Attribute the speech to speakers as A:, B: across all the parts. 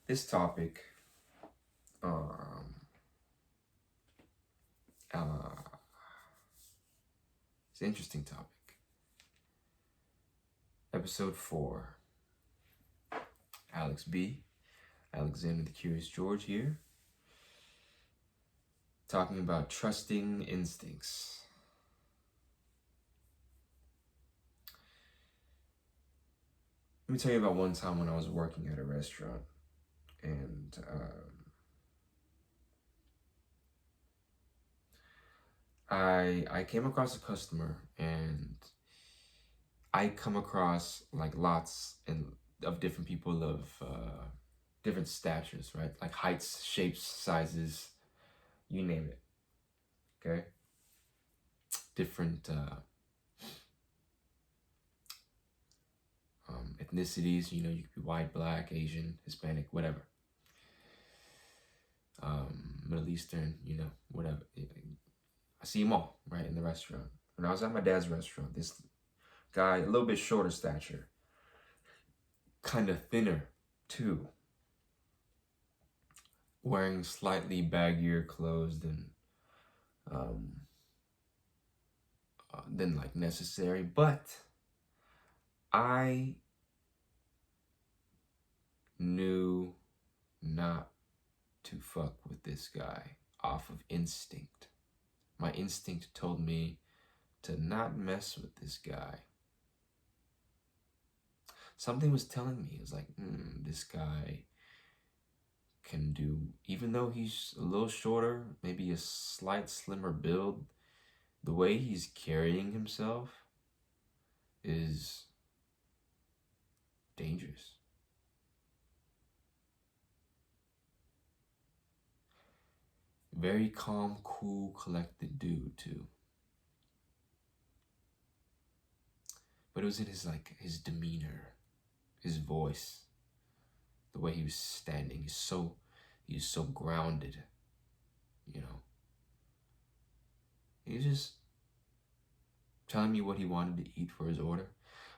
A: This topic uh, it's an interesting topic. Episode 4. Alex B. Alexander the Curious George here. Talking about trusting instincts. Let me tell you about one time when I was working at a restaurant, and I came across a customer, and I come across like lots of different people of different statures, right? Like heights, shapes, sizes, you name it. Okay, different ethnicities. You know, you could be white, black, Asian, Hispanic, whatever. Middle Eastern, you know, whatever. I see them all, right, in the restaurant. When I was at my dad's restaurant, this guy, a little bit shorter stature, kind of thinner too, wearing slightly baggier clothes than like necessary, but I knew not to fuck with this guy off of instinct. My instinct told me to not mess with this guy. Something was telling me, it was like, this guy can do, even though he's a little shorter, maybe a slight slimmer build, the way he's carrying himself is dangerous. Very calm, cool, collected dude too. But it was in his demeanor, his voice, the way he was standing. He's so grounded, you know. He was just telling me what he wanted to eat for his order,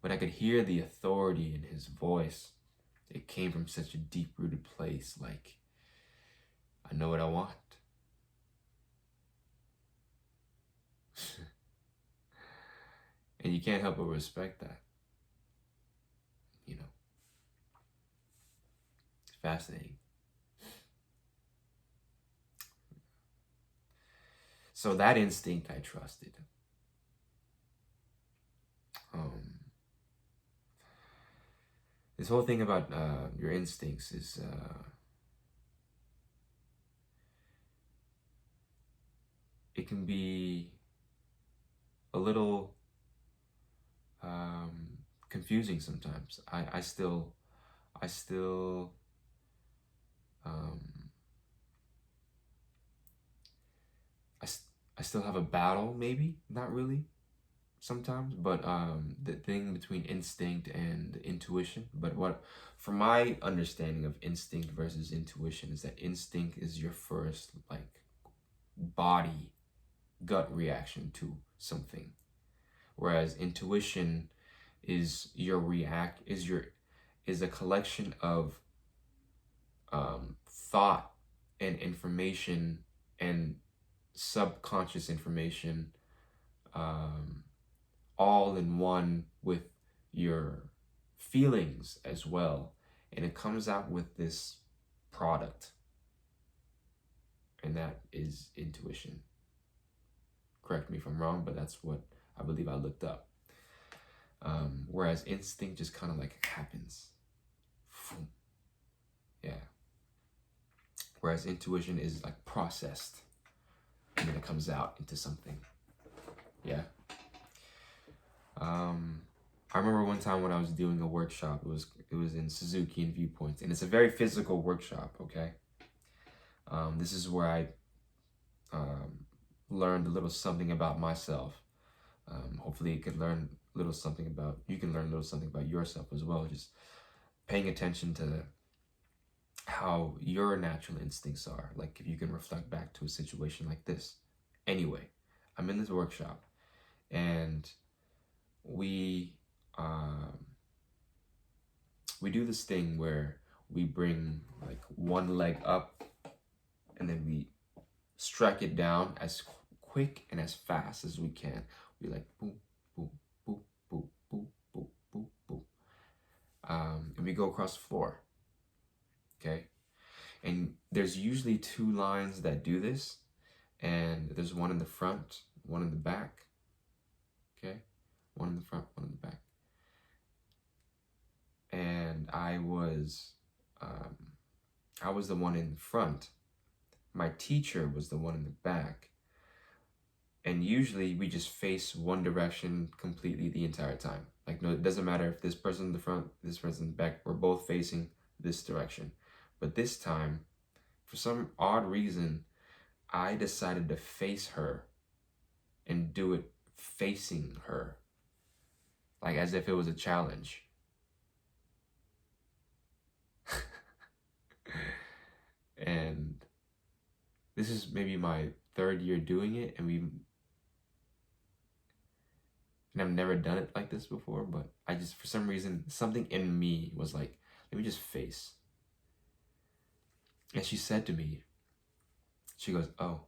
A: but I could hear the authority in his voice. It came from such a deep-rooted place, like, I know what I want. And you can't help but respect that. You know. It's fascinating. So that instinct I trusted. This whole thing about your instincts is it can be a little confusing sometimes. I still have a battle, maybe, not really, sometimes, but the thing between instinct and intuition. But what, from my understanding of instinct versus intuition, is that instinct is your first like body gut reaction to something, whereas intuition is is a collection of thought and information and subconscious information, all in one with your feelings as well, and it comes out with this product, and that is intuition. Correct me if I'm wrong, but that's what I believe I looked up. Whereas instinct just kind of like happens. Yeah. Whereas intuition is like processed, and then it comes out into something. Yeah. I remember one time when I was doing a workshop, it was in Suzuki and Viewpoints, and it's a very physical workshop, okay? This is where I learned a little something about myself. Hopefully you can learn a little something about yourself as well, just paying attention to how your natural instincts are, like if you can reflect back to a situation like this. Anyway, I'm in this workshop, and we do this thing where we bring like one leg up, and then we strike it down as quick and as fast as we can. We like boom, boom, boom, boom, boom, boom, boom, boom. And we go across the floor, okay? And there's usually 2 lines that do this, and there's one in the front, one in the back, okay? One in the front, one in the back. And I was the one in the front. My teacher was the one in the back. And usually we just face one direction completely the entire time. Like, no, it doesn't matter if this person's in the front, this person's in the back, we're both facing this direction. But this time, for some odd reason, I decided to face her and do it facing her, like as if it was a challenge. And this is maybe my 3rd year doing it, and I've never done it like this before, but I just, for some reason, something in me was like, let me just face. And she said to me, she goes, oh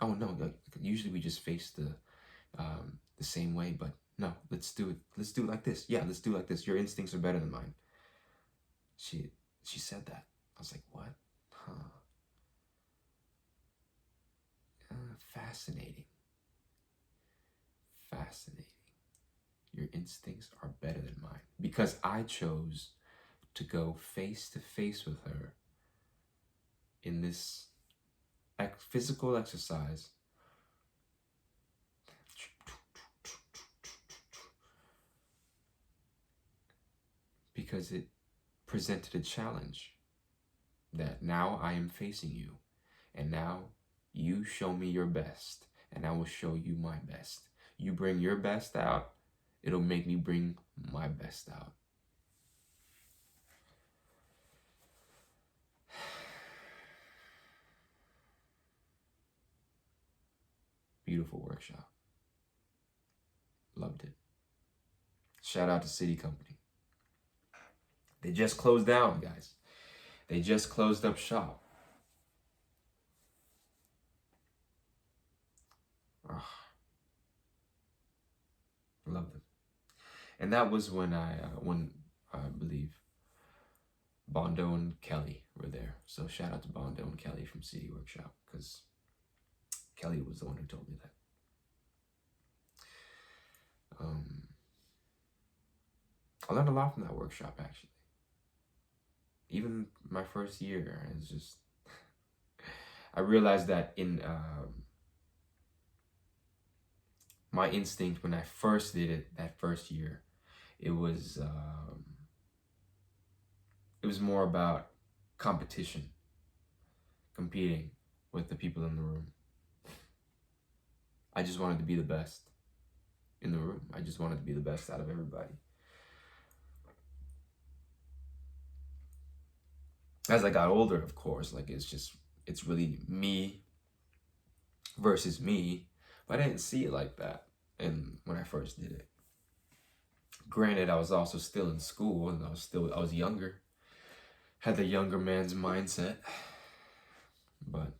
A: no, like, usually we just face the same way, but no, let's do it like this. Yeah, let's do it like this. Your instincts are better than mine. She said that. I was like, what? Fascinating. Your instincts are better than mine, because I chose to go face to face with her in this physical exercise. Because it presented a challenge that now I am facing you, and now you show me your best, and I will show you my best. You bring your best out, it'll make me bring my best out. Beautiful workshop. Loved it. Shout out to City Company. They just closed down, guys. They just closed up shop. Love them. And that was when I believe Bondo and Kelly were there. So shout out to Bondo and Kelly from City Workshop, because Kelly was the one who told me that. I learned a lot from that workshop, actually. Even my first year, it's just, I realized that in my instinct when I first did it that first year, it was more about competition, competing with the people in the room. I just wanted to be the best in the room. I just wanted to be the best out of everybody. As I got older, of course, like it's really me versus me, but I didn't see it like that. And when I first did it, granted, I was also still in school, and I was younger, had the younger man's mindset, but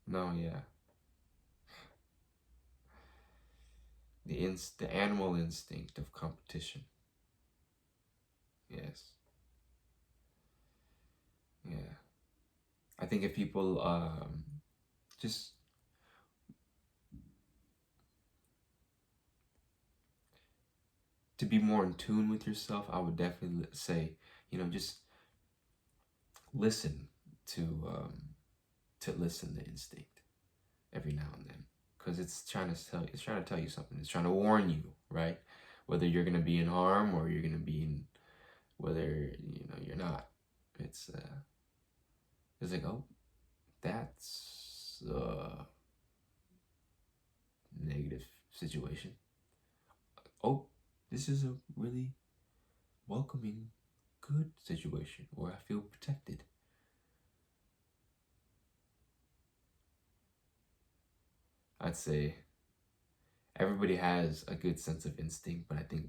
A: no, yeah. The animal instinct of competition. Yes. Yeah. I think if people just to be more in tune with yourself, I would definitely say, just listen to listen to instinct every now and then, because it's trying to tell you something. It's trying to warn you, right? Whether you're gonna be in harm or you're gonna be in, whether you're not. It's like, oh, that's a negative situation. Oh, this is a really welcoming, good situation where I feel protected. I'd say everybody has a good sense of instinct, but I think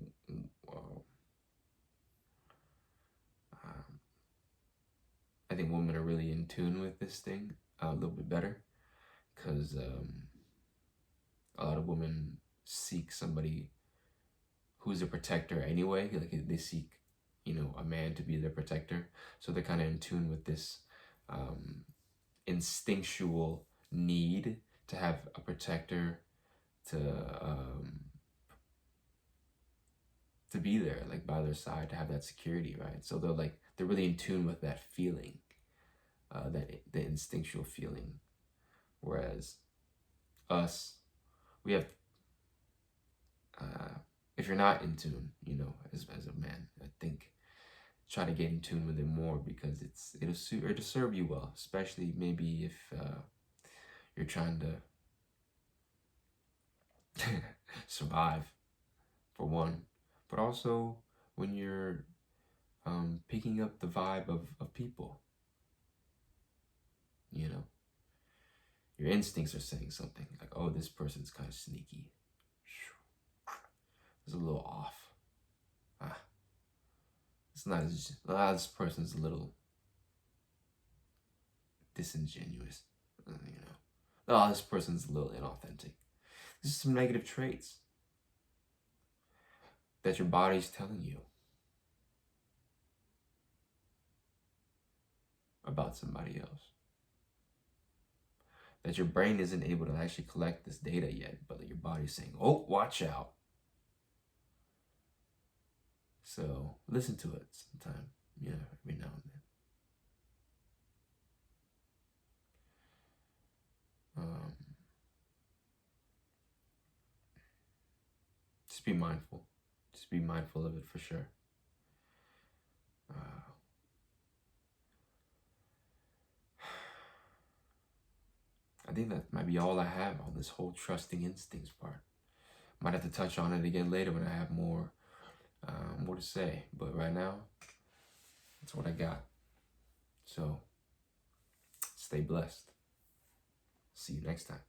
A: I think women are really in tune with this thing a little bit better, because a lot of women seek somebody who's a protector anyway. Like they seek, a man to be their protector. So they're kind of in tune with this instinctual need to have a protector to be there, like by their side, to have that security, right? So they're really in tune with that feeling, the instinctual feeling. Whereas us, we have, if you're not in tune, as a man, I think try to get in tune with it more, because it'll serve you well, especially maybe if you're trying to survive, for one, but also when you're picking up the vibe of people. Your instincts are saying something like, oh, this person's kind of sneaky, it's a little off, it's not as, this person's a little disingenuous, oh, this person's a little inauthentic. This is some negative traits that your body's telling you about somebody else, that your brain isn't able to actually collect this data yet, but your body's saying, oh, watch out. So listen to it sometime, every now and then. Just be mindful. Just be mindful of it, for sure. I think that might be all I have on this whole trusting instincts part. Might have to touch on it again later when I have more to say. But right now, that's what I got. So, stay blessed. See you next time.